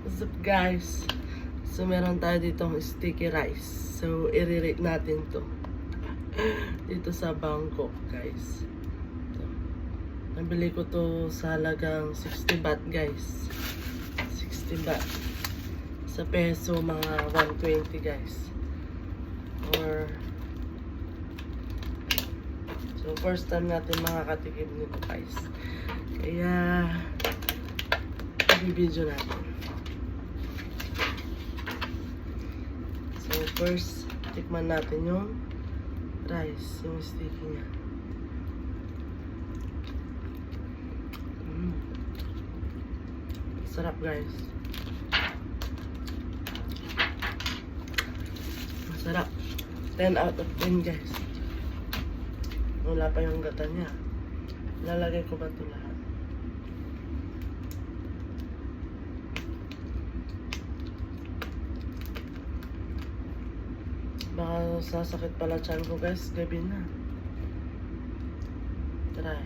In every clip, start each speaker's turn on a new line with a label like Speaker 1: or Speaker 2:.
Speaker 1: What's up guys? So meron tayo ditong sticky rice. So i-rate natin to dito sa Bangkok guys. Ito. Nabili ko to sa halagang 60 baht guys. 60 baht. Sa peso mga 120 guys. So first time natin makakatikim nito guys. Kaya i-video natin. So first, tikman natin yung rice, yung sticky niya. Sarap guys. Masarap. 10 out of 10 guys. Wala pa yung gata niya. Lalagay ko ba ito lahat? Baka sasakit pala tiyan ko guys, gabi na. Try.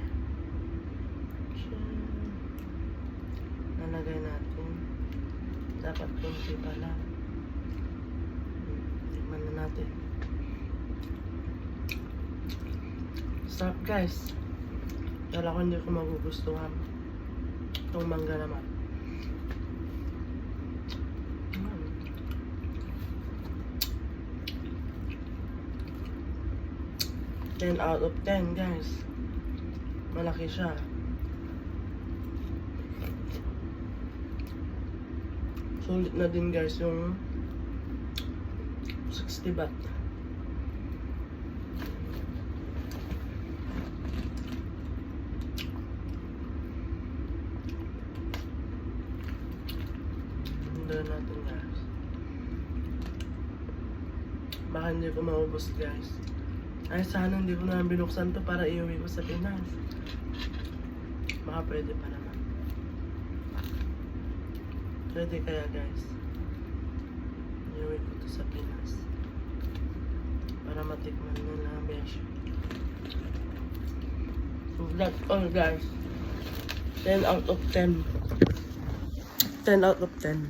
Speaker 1: Nalagay natin. Dapat kunti pala. Tignan na natin. Sarap guys. Kala ko hindi ko magugustuhan. Itong mangga naman. 10 out of 10 guys. Malaki siya. Sulit na din guys yung 60 baht. Tignan natin guys. Baka hindi ko maubos guys. Ay, sana hindi ko na binuksan to para iuwi ko sa Pinas. Baka pwede pa naman. Pwede kaya guys. Iuwi ko to sa Pinas. Para matikman nila ang besh. So that's all guys. 10 out of 10. 10 out of 10.